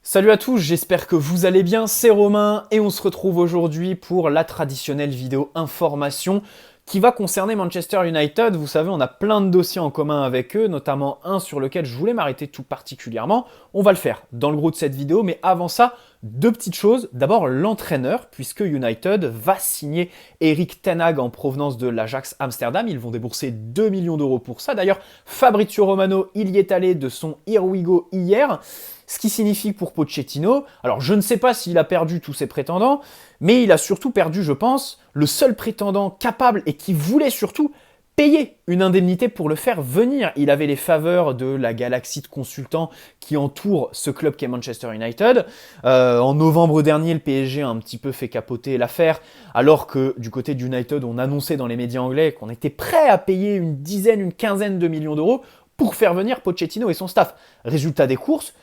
Salut à tous, j'espère que vous allez bien, c'est Romain et on se retrouve aujourd'hui pour la traditionnelle vidéo information qui va concerner Manchester United. Vous savez, on a plein de dossiers en commun avec eux, notamment un sur lequel je voulais m'arrêter tout particulièrement. On va le faire dans le gros de cette vidéo, mais avant ça, deux petites choses. D'abord, l'entraîneur, puisque United va signer Erik ten Hag en provenance de l'Ajax Amsterdam. Ils vont débourser 2 millions d'euros pour ça. D'ailleurs, Fabrizio Romano, il y est allé de son Here We Go hier. Ce qui signifie pour Pochettino, alors je ne sais pas s'il a perdu tous ses prétendants, mais il a surtout perdu, je pense, le seul prétendant capable et qui voulait surtout payer une indemnité pour le faire venir. Il avait les faveurs de la galaxie de consultants qui entoure ce club qu'est Manchester United. En novembre dernier, le PSG a un petit peu fait capoter l'affaire, alors que du côté d'United, on annonçait dans les médias anglais qu'on était prêt à payer une dizaine, une quinzaine de millions d'euros pour faire venir Pochettino et son staff. Résultat des courses,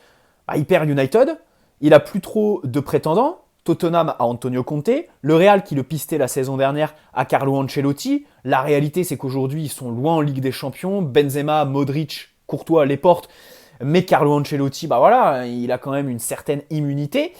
il perd United, il a plus trop de prétendants. Tottenham a Antonio Conte, le Real qui le pistait la saison dernière a Carlo Ancelotti. La réalité, c'est qu'aujourd'hui, ils sont loin en Ligue des Champions. Benzema, Modric, Courtois les portent, mais Carlo Ancelotti, il a quand même une certaine immunité.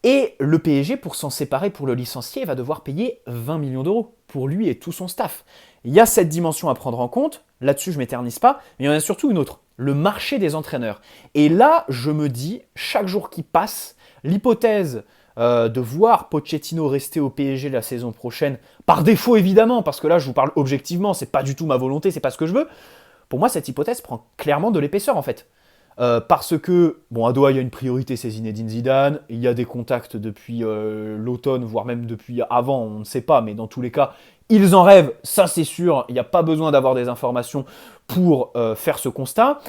Et le PSG, pour s'en séparer, pour le licencier, va devoir payer 20 millions d'euros pour lui et tout son staff. Il y a cette dimension à prendre en compte, là-dessus je m'éternise pas, mais il y en a surtout une autre, le marché des entraîneurs. Et là, je me dis, chaque jour qui passe, l'hypothèse de voir Pochettino rester au PSG la saison prochaine, par défaut évidemment, parce que là je vous parle objectivement, c'est pas du tout ma volonté, c'est pas ce que je veux, pour moi cette hypothèse prend clairement de l'épaisseur en fait. Parce que, à Doha, il y a une priorité, c'est Zinedine Zidane. Il y a des contacts depuis l'automne, voire même depuis avant, on ne sait pas, mais dans tous les cas, ils en rêvent, ça c'est sûr. Il n'y a pas besoin d'avoir des informations pour faire ce constat.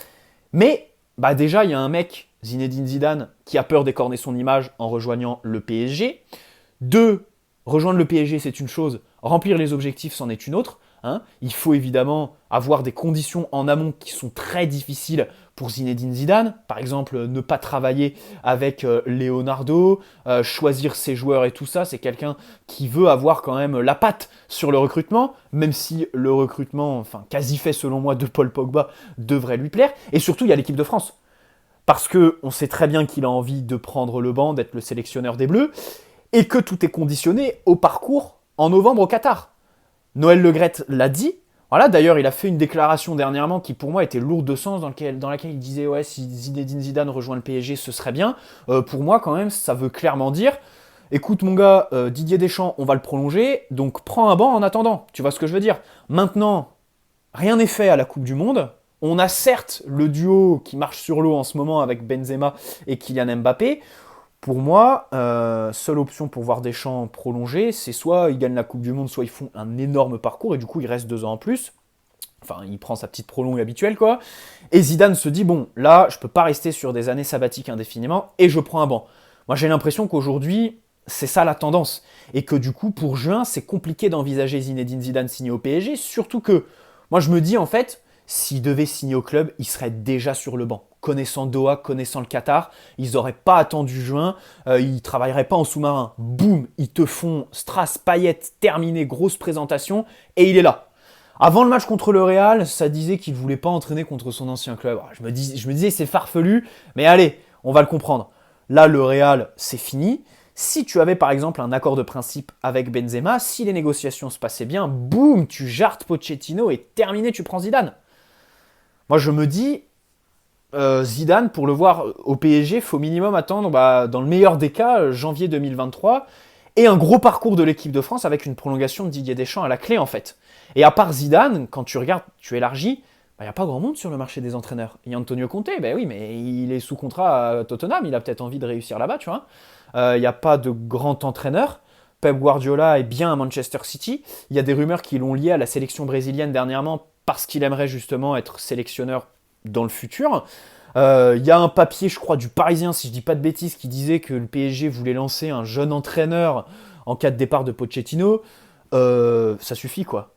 Mais déjà, il y a un mec, Zinedine Zidane, qui a peur d'écorner son image en rejoignant le PSG. Deux, rejoindre le PSG, c'est une chose, remplir les objectifs, c'en est une autre. Il faut évidemment avoir des conditions en amont qui sont très difficiles pour Zinedine Zidane. Par exemple, ne pas travailler avec Leonardo, choisir ses joueurs et tout ça. C'est quelqu'un qui veut avoir quand même la patte sur le recrutement, même si le recrutement, quasi fait selon moi, de Paul Pogba devrait lui plaire. Et surtout, il y a l'équipe de France. Parce qu'on sait très bien qu'il a envie de prendre le banc, d'être le sélectionneur des Bleus, et que tout est conditionné au parcours en novembre au Qatar. Noël Le Graët l'a dit. Voilà, d'ailleurs, il a fait une déclaration dernièrement qui, pour moi, était lourde de sens, dans laquelle il disait « Ouais, si Zinedine Zidane rejoint le PSG, ce serait bien. » Pour moi, quand même, ça veut clairement dire « Écoute, mon gars, Didier Deschamps, on va le prolonger, donc prends un banc en attendant. » Tu vois ce que je veux dire? Maintenant, rien n'est fait à la Coupe du Monde. On a certes le duo qui marche sur l'eau en ce moment avec Benzema et Kylian Mbappé. Pour moi, seule option pour voir Deschamps prolonger, c'est soit ils gagnent la Coupe du Monde, soit ils font un énorme parcours et du coup il reste 2 ans en plus. Enfin, il prend sa petite prolongue habituelle, quoi. Et Zidane se dit, bon, là, je peux pas rester sur des années sabbatiques indéfiniment et je prends un banc. Moi, j'ai l'impression qu'aujourd'hui, c'est ça la tendance. Et que du coup, pour juin, c'est compliqué d'envisager Zinedine Zidane signer au PSG, surtout que, moi, je me dis, en fait, s'il devait signer au club, il serait déjà sur le banc. Connaissant Doha, connaissant le Qatar, ils n'auraient pas attendu juin, ils ne travailleraient pas en sous-marin. Boum, ils te font strass, paillettes, terminé, grosse présentation, et il est là. Avant le match contre le Real, ça disait qu'il ne voulait pas entraîner contre son ancien club. Je me disais, c'est farfelu, mais allez, on va le comprendre. Là, le Real, c'est fini. Si tu avais par exemple un accord de principe avec Benzema, si les négociations se passaient bien, boum, tu jartes Pochettino et terminé, tu prends Zidane. Moi, je me dis, Zidane, pour le voir au PSG, il faut minimum attendre, dans le meilleur des cas, janvier 2023, et un gros parcours de l'équipe de France avec une prolongation de Didier Deschamps à la clé, en fait. Et à part Zidane, quand tu regardes, tu élargis, il n'y a pas grand monde sur le marché des entraîneurs. Il y a Antonio Conte, oui, mais il est sous contrat à Tottenham, il a peut-être envie de réussir là-bas, tu vois. Il n'y a pas de grand entraîneur. Pep Guardiola est bien à Manchester City. Il y a des rumeurs qui l'ont lié à la sélection brésilienne dernièrement parce qu'il aimerait justement être sélectionneur dans le futur. Il y a un papier, je crois, du Parisien, si je dis pas de bêtises, qui disait que le PSG voulait lancer un jeune entraîneur en cas de départ de Pochettino. Ça suffit, quoi.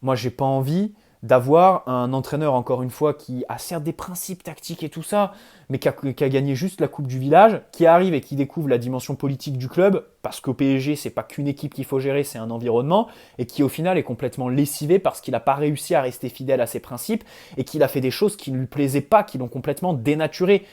Moi, j'ai pas envie d'avoir un entraîneur, encore une fois, qui a certes des principes tactiques et tout ça, mais qui a gagné juste la Coupe du Village, qui arrive et qui découvre la dimension politique du club, parce qu'au PSG, c'est pas qu'une équipe qu'il faut gérer, c'est un environnement, et qui au final est complètement lessivé parce qu'il n'a pas réussi à rester fidèle à ses principes, et qu'il a fait des choses qui ne lui plaisaient pas, qui l'ont complètement dénaturé.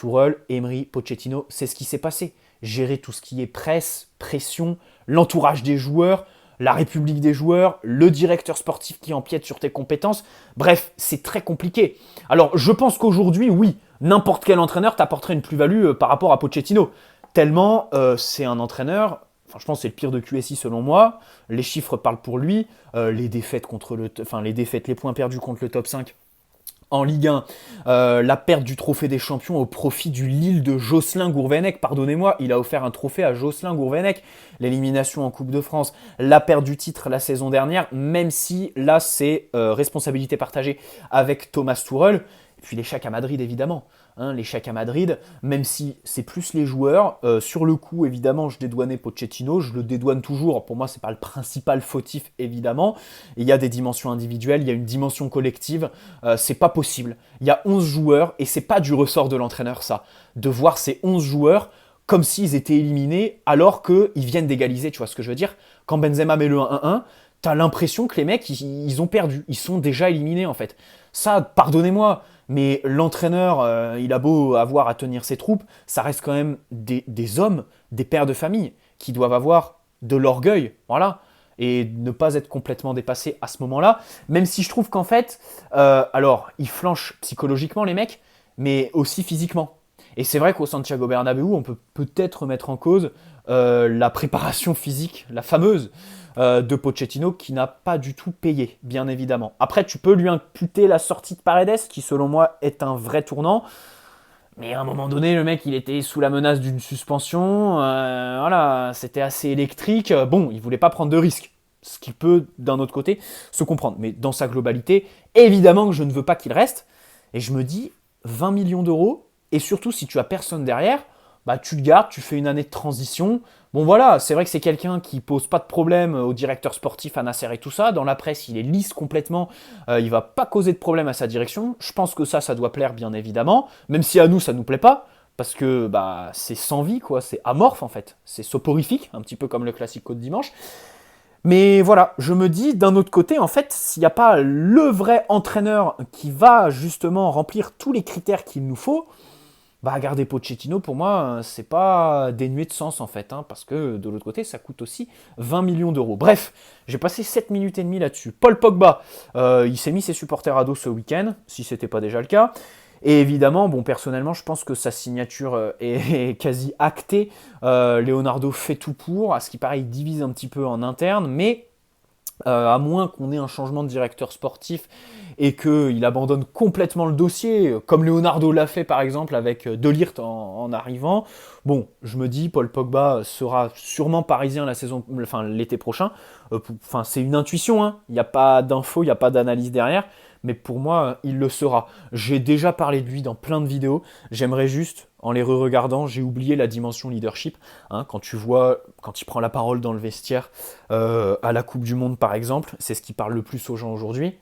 Tourelle, Emery, Pochettino, c'est ce qui s'est passé. Gérer tout ce qui est presse, pression, l'entourage des joueurs, la république des joueurs, le directeur sportif qui empiète sur tes compétences. Bref, c'est très compliqué. Alors, je pense qu'aujourd'hui, oui, n'importe quel entraîneur t'apporterait une plus-value par rapport à Pochettino. Tellement c'est un entraîneur, enfin, je pense que c'est le pire de QSI selon moi. Les chiffres parlent pour lui. Les défaites, les points perdus contre le top 5 en Ligue 1, la perte du trophée des champions au profit du Lille de Jocelyn Gourvenec. Pardonnez-moi, il a offert un trophée à Jocelyn Gourvenec. L'élimination en Coupe de France, la perte du titre la saison dernière, même si là c'est responsabilité partagée avec Thomas Tuchel. Et puis l'échec à Madrid évidemment. L'échec à Madrid, même si c'est plus les joueurs. Sur le coup, évidemment, je dédouanais Pochettino, je le dédouane toujours. Pour moi, c'est pas le principal fautif, évidemment. Et il y a des dimensions individuelles, il y a une dimension collective. C'est pas possible. Il y a 11 joueurs et c'est pas du ressort de l'entraîneur, ça. De voir ces 11 joueurs comme s'ils étaient éliminés alors qu'ils viennent d'égaliser, tu vois ce que je veux dire? Quand Benzema met le 1-1, t'as l'impression que les mecs, ils ont perdu. Ils sont déjà éliminés, en fait. Ça, pardonnez-moi, mais l'entraîneur, il a beau avoir à tenir ses troupes, ça reste quand même des hommes, des pères de famille, qui doivent avoir de l'orgueil, voilà, et ne pas être complètement dépassés à ce moment-là, même si je trouve qu'en fait, alors, ils flanchent psychologiquement, les mecs, mais aussi physiquement. Et c'est vrai qu'au Santiago Bernabéu, on peut peut-être mettre en cause la préparation physique, la fameuse, de Pochettino, qui n'a pas du tout payé, bien évidemment. Après, tu peux lui imputer la sortie de Paredes, qui selon moi est un vrai tournant. Mais à un moment donné, le mec, il était sous la menace d'une suspension. Voilà, c'était assez électrique. Bon, il voulait pas prendre de risques. Ce qui peut, d'un autre côté, se comprendre. Mais dans sa globalité, évidemment que je ne veux pas qu'il reste. Et je me dis, 20 millions d'euros, et surtout si tu as personne derrière, bah tu le gardes, tu fais une année de transition. Bon voilà, c'est vrai que c'est quelqu'un qui pose pas de problème au directeur sportif, à Nasser et tout ça. Dans la presse, il est lisse complètement. Il va pas causer de problème à sa direction. Je pense que ça doit plaire bien évidemment. Même si à nous, ça nous plaît pas. Parce que bah c'est sans vie, quoi. C'est amorphe en fait. C'est soporifique, un petit peu comme le Classico de dimanche. Mais voilà, je me dis d'un autre côté, en fait, s'il n'y a pas le vrai entraîneur qui va justement remplir tous les critères qu'il nous faut, bah garder Pochettino, pour moi, c'est pas dénué de sens en fait, parce que de l'autre côté, ça coûte aussi 20 millions d'euros. Bref, j'ai passé 7 minutes et demie là-dessus. Paul Pogba, il s'est mis ses supporters à dos ce week-end, si c'était pas déjà le cas. Et évidemment, bon, personnellement, je pense que sa signature est quasi actée. Leonardo fait tout pour. À ce qui paraît, il divise un petit peu en interne, mais à moins qu'on ait un changement de directeur sportif et qu'il abandonne complètement le dossier, comme Leonardo l'a fait par exemple avec De Ligt en arrivant. Bon, je me dis, Paul Pogba sera sûrement parisien l'été prochain. C'est une intuition, hein. Il n'y a pas d'infos, il n'y a pas d'analyse derrière. Mais pour moi, il le sera. J'ai déjà parlé de lui dans plein de vidéos. J'aimerais juste, en les re-regardant, j'ai oublié la dimension leadership. Quand tu vois, quand il prend la parole dans le vestiaire, à la Coupe du Monde par exemple, c'est ce qui parle le plus aux gens aujourd'hui.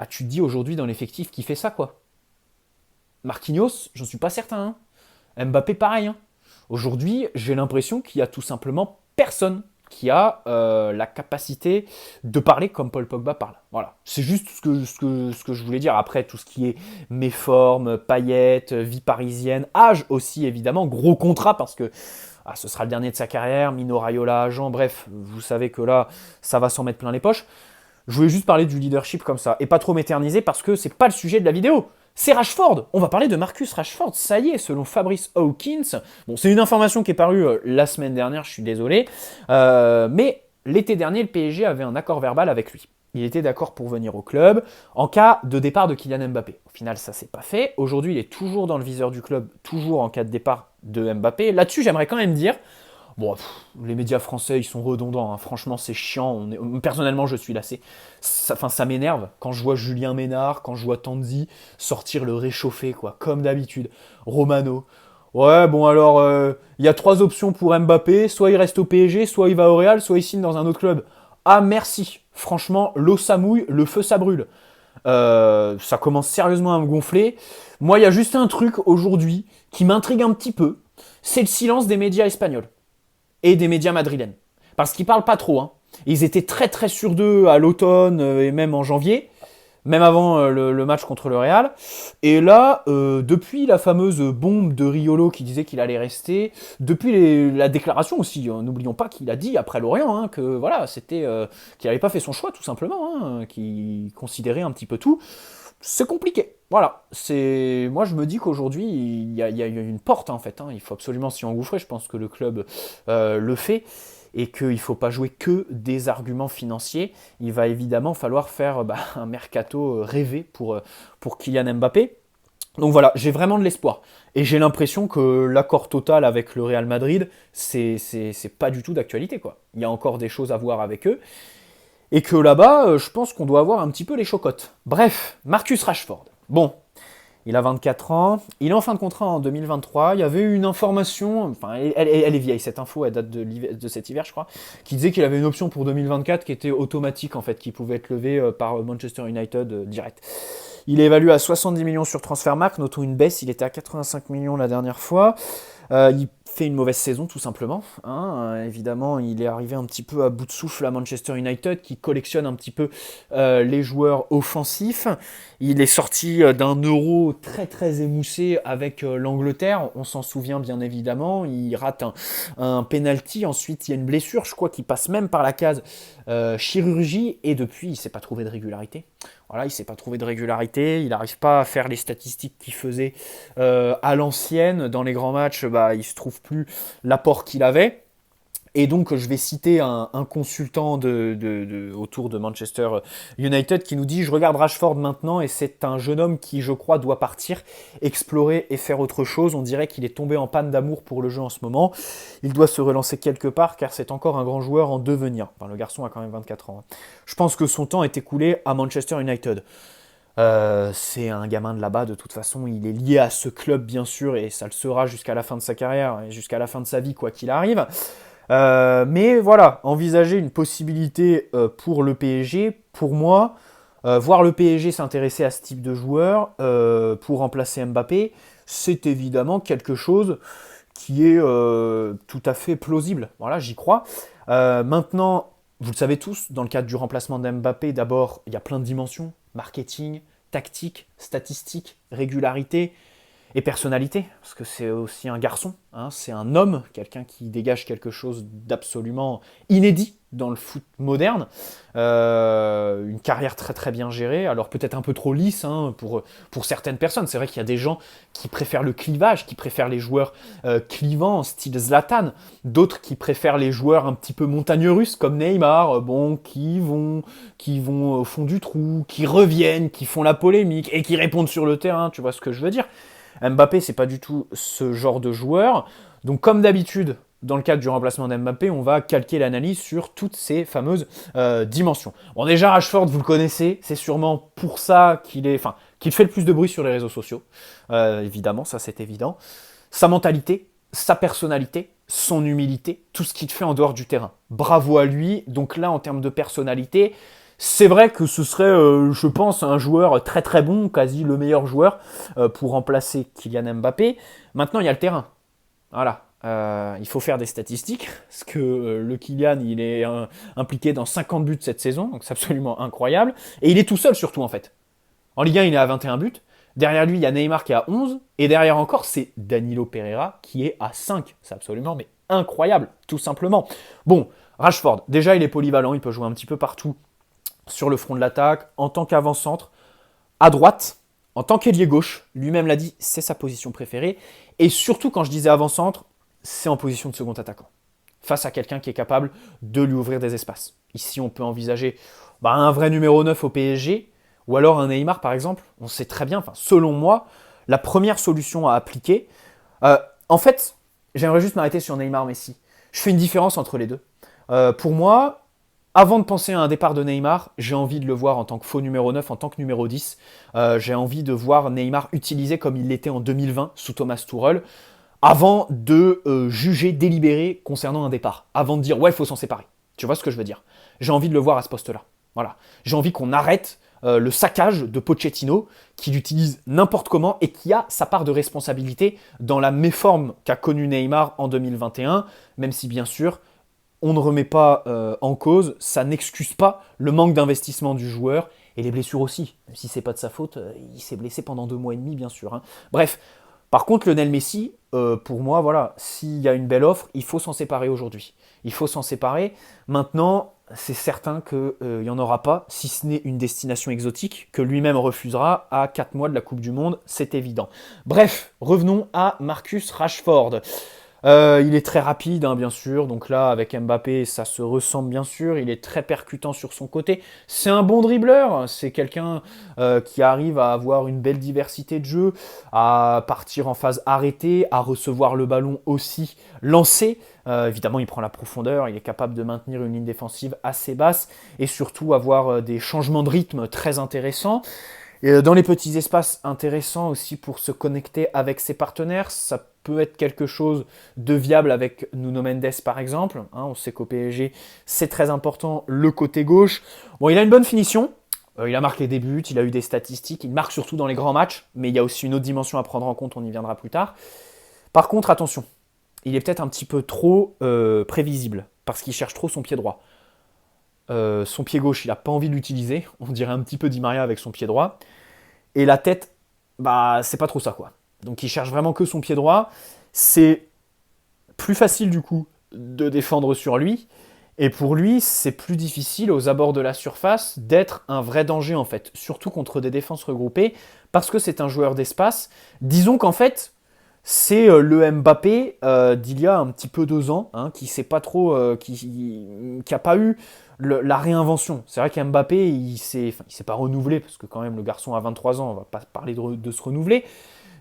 Tu te dis aujourd'hui dans l'effectif qui fait ça, quoi. Marquinhos, j'en suis pas certain. Mbappé, pareil. Aujourd'hui, j'ai l'impression qu'il y a tout simplement personne qui a la capacité de parler comme Paul Pogba parle. Voilà, c'est juste ce que je voulais dire. Après, tout ce qui est méforme, paillettes, vie parisienne, âge aussi évidemment, gros contrat parce que ce sera le dernier de sa carrière, Mino Raiola, agent, bref, vous savez que là, ça va s'en mettre plein les poches. Je voulais juste parler du leadership comme ça, et pas trop m'éterniser parce que c'est pas le sujet de la vidéo. C'est Rashford. On va parler de Marcus Rashford. Ça y est, selon Fabrice Hawkins. Bon, c'est une information qui est parue la semaine dernière, je suis désolé. Mais l'été dernier, le PSG avait un accord verbal avec lui. Il était d'accord pour venir au club en cas de départ de Kylian Mbappé. Au final, ça s'est pas fait. Aujourd'hui, il est toujours dans le viseur du club, toujours en cas de départ de Mbappé. Là-dessus, j'aimerais quand même dire... Bon, les médias français, ils sont redondants. Franchement, c'est chiant. Personnellement, je suis lassé. Ça m'énerve quand je vois Julien Ménard, quand je vois Tanzi sortir le réchauffé, quoi, comme d'habitude. Romano. Ouais, bon alors, il y a 3 options pour Mbappé. Soit il reste au PSG, soit il va au Real, soit il signe dans un autre club. Ah, merci. Franchement, l'eau ça mouille, le feu ça brûle. Ça commence sérieusement à me gonfler. Moi, il y a juste un truc aujourd'hui qui m'intrigue un petit peu. C'est le silence des médias espagnols. Et des médias madrilènes. Parce qu'ils parlent pas trop. Ils étaient très très sûrs d'eux à l'automne et même en janvier. même avant le match contre le Real. Et là, depuis la fameuse bombe de Riolo qui disait qu'il allait rester, depuis la déclaration aussi, hein, n'oublions pas qu'il a dit après Lorient hein, que voilà, c'était qu'il n'avait pas fait son choix tout simplement, hein, qu'il considérait un petit peu tout. C'est compliqué. Voilà, moi je me dis qu'aujourd'hui il y a une porte en fait. Hein. Il faut absolument s'y engouffrer. Je pense que le club le fait et qu'il ne faut pas jouer que des arguments financiers. Il va évidemment falloir faire un mercato rêvé pour Kylian Mbappé. Donc voilà, j'ai vraiment de l'espoir. Et j'ai l'impression que l'accord total avec le Real Madrid, c'est pas du tout d'actualité, quoi. Il y a encore des choses à voir avec eux. Et que là-bas, je pense qu'on doit avoir un petit peu les chocottes. Bref, Marcus Rashford. Bon, il a 24 ans, il est en fin de contrat en 2023. Il y avait eu une information, enfin elle est vieille, cette info, elle date de cet hiver je crois, qui disait qu'il avait une option pour 2024 qui était automatique en fait, qui pouvait être levée par Manchester United direct. Il est évalué à 70 millions sur Transfermarkt, notons une baisse, il était à 85 millions la dernière fois. Il fait une mauvaise saison tout simplement. Hein. Évidemment, il est arrivé un petit peu à bout de souffle à Manchester United qui collectionne un petit peu les joueurs offensifs. Il est sorti d'un Euro très très émoussé avec l'Angleterre, on s'en souvient bien évidemment. Il rate un penalty, ensuite il y a une blessure, je crois qu'il passe même par la case chirurgie et depuis il ne s'est pas trouvé de régularité. Voilà, il ne s'est pas trouvé de régularité, il n'arrive pas à faire les statistiques qu'il faisait à l'ancienne. Dans les grands matchs, il ne se trouve plus l'apport qu'il avait. Et donc, je vais citer un consultant autour de Manchester United qui nous dit « Je regarde Rashford maintenant et c'est un jeune homme qui, je crois, doit partir, explorer et faire autre chose. On dirait qu'il est tombé en panne d'amour pour le jeu en ce moment. Il doit se relancer quelque part car c'est encore un grand joueur en devenir. » Enfin, le garçon a quand même 24 ans. Hein. Je pense que son temps est écoulé à Manchester United. C'est un gamin de là-bas, de toute façon, il est lié à ce club, bien sûr, et ça le sera jusqu'à la fin de sa carrière et jusqu'à la fin de sa vie, quoi qu'il arrive. Mais voilà, envisager une possibilité pour le PSG, pour moi, voir le PSG s'intéresser à ce type de joueur pour remplacer Mbappé, c'est évidemment quelque chose qui est tout à fait plausible. Voilà, j'y crois. Maintenant, vous le savez tous, dans le cadre du remplacement d'Mbappé, d'abord, il y a plein de dimensions. Marketing, tactique, statistique, régularité et personnalité, parce que c'est aussi un garçon, hein, c'est un homme, quelqu'un qui dégage quelque chose d'absolument inédit dans le foot moderne, une carrière très très bien gérée, alors peut-être un peu trop lisse hein, pour certaines personnes, c'est vrai qu'il y a des gens qui préfèrent le clivage, qui préfèrent les joueurs clivants, style Zlatan, d'autres qui préfèrent les joueurs un petit peu montagnes russes, comme Neymar, qui vont au fond du trou, qui reviennent, qui font la polémique, et qui répondent sur le terrain, tu vois ce que je veux dire. Mbappé, c'est pas du tout ce genre de joueur. Donc, comme d'habitude, dans le cadre du remplacement d'Mbappé, on va calquer l'analyse sur toutes ces fameuses dimensions. Bon, déjà, Rashford, vous le connaissez, c'est sûrement pour ça qu'il fait le plus de bruit sur les réseaux sociaux. Évidemment, ça c'est évident. Sa mentalité, sa personnalité, son humilité, tout ce qu'il fait en dehors du terrain. Bravo à lui. Donc là, en termes de personnalité, c'est vrai que ce serait, je pense, un joueur très très bon, quasi le meilleur joueur pour remplacer Kylian Mbappé. Maintenant, il y a le terrain. Voilà. Il faut faire des statistiques, parce que le Kylian, il est impliqué dans 50 buts cette saison, donc c'est absolument incroyable. Et il est tout seul surtout, en fait. En Ligue 1, il est à 21 buts. Derrière lui, il y a Neymar qui est à 11. Et derrière encore, c'est Danilo Pereira qui est à 5. C'est absolument mais incroyable, tout simplement. Bon, Rashford, déjà, il est polyvalent, il peut jouer un petit peu partout sur le front de l'attaque, en tant qu'avant-centre, à droite, en tant qu'ailier gauche, lui-même l'a dit, c'est sa position préférée. Et surtout, quand je disais avant-centre, c'est en position de second attaquant. Face à quelqu'un qui est capable de lui ouvrir des espaces. Ici, on peut envisager un vrai numéro 9 au PSG, ou alors un Neymar, par exemple. On sait très bien, selon moi, la première solution à appliquer. En fait, j'aimerais juste m'arrêter sur Neymar-Messi. Je fais une différence entre les deux. Pour moi, avant de penser à un départ de Neymar, j'ai envie de le voir en tant que faux numéro 9, en tant que numéro 10. J'ai envie de voir Neymar utilisé comme il l'était en 2020 sous Thomas Tuchel, avant de juger délibéré concernant un départ. Avant de dire, ouais, il faut s'en séparer. Tu vois ce que je veux dire? J'ai envie de le voir à ce poste-là. Voilà. J'ai envie qu'on arrête le saccage de Pochettino, qui l'utilise n'importe comment et qui a sa part de responsabilité dans la méforme qu'a connue Neymar en 2021, même si bien sûr, on ne remet pas en cause, ça n'excuse pas le manque d'investissement du joueur Et les blessures aussi, même si c'est pas de sa faute, il s'est blessé pendant 2 mois et demi, bien sûr, hein. Bref, par contre, Lionel Messi, pour moi, voilà, s'il y a une belle offre, il faut s'en séparer aujourd'hui. Il faut s'en séparer. Maintenant, c'est certain qu'il n'y en aura pas, si ce n'est une destination exotique, que lui-même refusera à 4 mois de la Coupe du Monde, c'est évident. Bref, revenons à Marcus Rashford. Il est très rapide, hein, bien sûr. Donc là, avec Mbappé, ça se ressemble bien sûr. Il est très percutant sur son côté. C'est un bon dribbleur. C'est quelqu'un qui arrive à avoir une belle diversité de jeu, à partir en phase arrêtée, à recevoir le ballon aussi lancé. Évidemment, il prend la profondeur. Il est capable de maintenir une ligne défensive assez basse et surtout avoir des changements de rythme très intéressants. Et dans les petits espaces intéressants aussi pour se connecter avec ses partenaires, ça peut être quelque chose de viable avec Nuno Mendes par exemple. Hein, on sait qu'au PSG, c'est très important le côté gauche. Bon, il a une bonne finition. Il a marqué des buts, il a eu des statistiques. Il marque surtout dans les grands matchs, mais il y a aussi une autre dimension à prendre en compte, on y viendra plus tard. Par contre, attention, il est peut-être un petit peu trop prévisible, parce qu'il cherche trop son pied droit. Son pied gauche, il n'a pas envie de l'utiliser. On dirait un petit peu Di Maria avec son pied droit. Et la tête, bah, c'est pas trop ça, quoi. Donc il cherche vraiment que son pied droit. C'est plus facile, du coup, de défendre sur lui. Et pour lui, c'est plus difficile, aux abords de la surface, d'être un vrai danger, en fait. Surtout contre des défenses regroupées, parce que c'est un joueur d'espace. Disons qu'en fait, c'est le Mbappé d'il y a un petit peu 2 ans, hein, qui sait pas trop, qui a pas eu la réinvention. C'est vrai qu'Mbappé, il s'est pas renouvelé, parce que quand même le garçon a 23 ans, on va pas parler de se renouveler,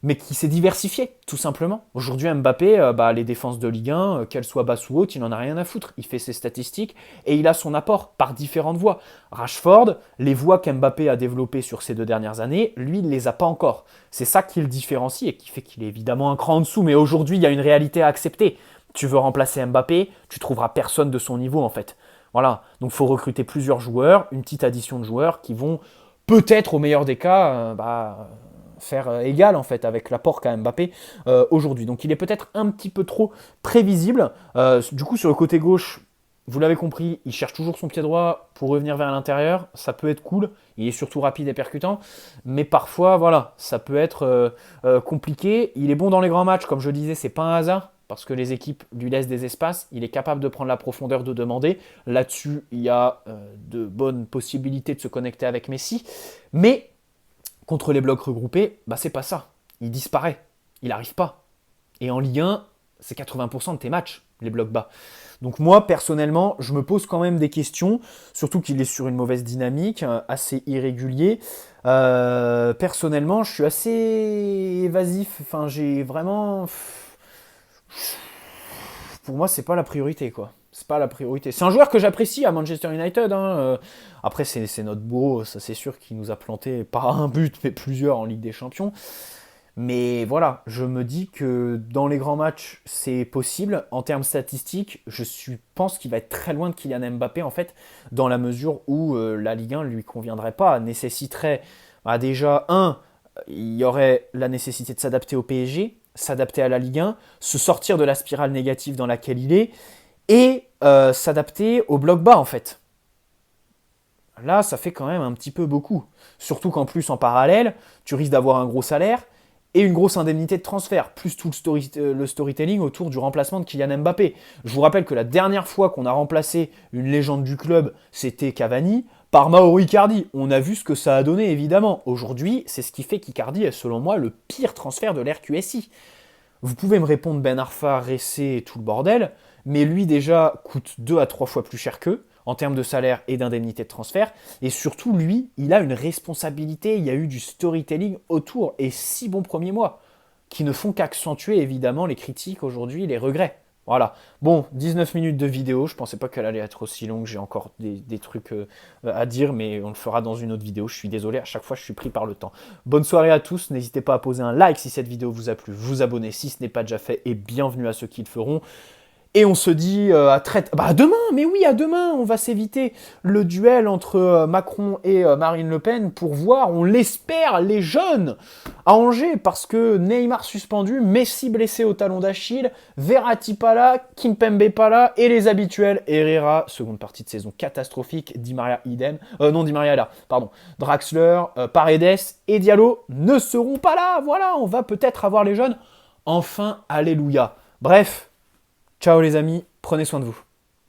mais qui s'est diversifié, tout simplement. Aujourd'hui, Mbappé, les défenses de Ligue 1, qu'elles soient basses ou hautes, il n'en a rien à foutre. Il fait ses statistiques et il a son apport par différentes voies. Rashford, les voies qu'Mbappé a développées sur ces 2 dernières années, lui, il ne les a pas encore. C'est ça qui le différencie et qui fait qu'il est évidemment un cran en dessous. Mais aujourd'hui, il y a une réalité à accepter. Tu veux remplacer Mbappé, tu trouveras personne de son niveau, en fait. Voilà. Donc, il faut recruter plusieurs joueurs, une petite addition de joueurs qui vont peut-être, au meilleur des cas, faire égal en fait avec l'apport qu'a Mbappé aujourd'hui. Donc il est peut-être un petit peu trop prévisible. Du coup sur le côté gauche, vous l'avez compris, il cherche toujours son pied droit pour revenir vers l'intérieur. Ça peut être cool, il est surtout rapide et percutant, mais parfois voilà, ça peut être compliqué. Il est bon dans les grands matchs, comme je disais, c'est pas un hasard. Parce que les équipes lui laissent des espaces, il est capable de prendre la profondeur de demander. Là-dessus, il y a de bonnes possibilités de se connecter avec Messi. Mais contre les blocs regroupés, c'est pas ça. Il disparaît. Il n'arrive pas. Et en Ligue 1, c'est 80% de tes matchs, les blocs bas. Donc moi, personnellement, je me pose quand même des questions, surtout qu'il est sur une mauvaise dynamique, assez irrégulier. Personnellement, je suis assez évasif. Enfin, j'ai vraiment... Pour moi, c'est pas la priorité, quoi. C'est pas la priorité. C'est un joueur que j'apprécie à Manchester United, hein. Après, c'est notre bourreau, ça c'est sûr, qui nous a planté pas un but, mais plusieurs en Ligue des Champions. Mais voilà, je me dis que dans les grands matchs, c'est possible. En termes statistiques, pense qu'il va être très loin de Kylian Mbappé, en fait, dans la mesure où la Ligue 1 ne lui conviendrait pas, nécessiterait déjà, il y aurait la nécessité de s'adapter au PSG, s'adapter à la Ligue 1, se sortir de la spirale négative dans laquelle il est, et s'adapter au bloc bas, en fait. Là, ça fait quand même un petit peu beaucoup. Surtout qu'en plus, en parallèle, tu risques d'avoir un gros salaire et une grosse indemnité de transfert, plus tout le storytelling autour du remplacement de Kylian Mbappé. Je vous rappelle que la dernière fois qu'on a remplacé une légende du club, c'était Cavani, par Mauro Icardi. On a vu ce que ça a donné, évidemment. Aujourd'hui, c'est ce qui fait qu'Icardi est, selon moi, le pire transfert de l'ère QSI. Vous pouvez me répondre Ben Arfa, Ressé et tout le bordel, mais lui déjà coûte 2 à 3 fois plus cher qu'eux, en termes de salaire et d'indemnité de transfert. Et surtout, lui, il a une responsabilité, il y a eu du storytelling autour, et 6 bons premiers mois, qui ne font qu'accentuer évidemment les critiques aujourd'hui, les regrets. Voilà. Bon, 19 minutes de vidéo, je pensais pas qu'elle allait être aussi longue, j'ai encore des trucs à dire, mais on le fera dans une autre vidéo, je suis désolé, à chaque fois je suis pris par le temps. Bonne soirée à tous, n'hésitez pas à poser un like si cette vidéo vous a plu, vous abonner si ce n'est pas déjà fait, et bienvenue à ceux qui le feront. Et on se dit à demain, mais oui, à demain, on va s'éviter le duel entre Macron et Marine Le Pen pour voir, on l'espère, les jeunes à Angers, parce que Neymar suspendu, Messi blessé au talon d'Achille, Verratti pas là, Kimpembe pas là, et les habituels, Herrera, seconde partie de saison catastrophique, Di Maria idem, non Di Maria là, pardon, Draxler, Paredes et Diallo ne seront pas là, voilà, on va peut-être avoir les jeunes, enfin, alléluia. Bref, ciao les amis, prenez soin de vous.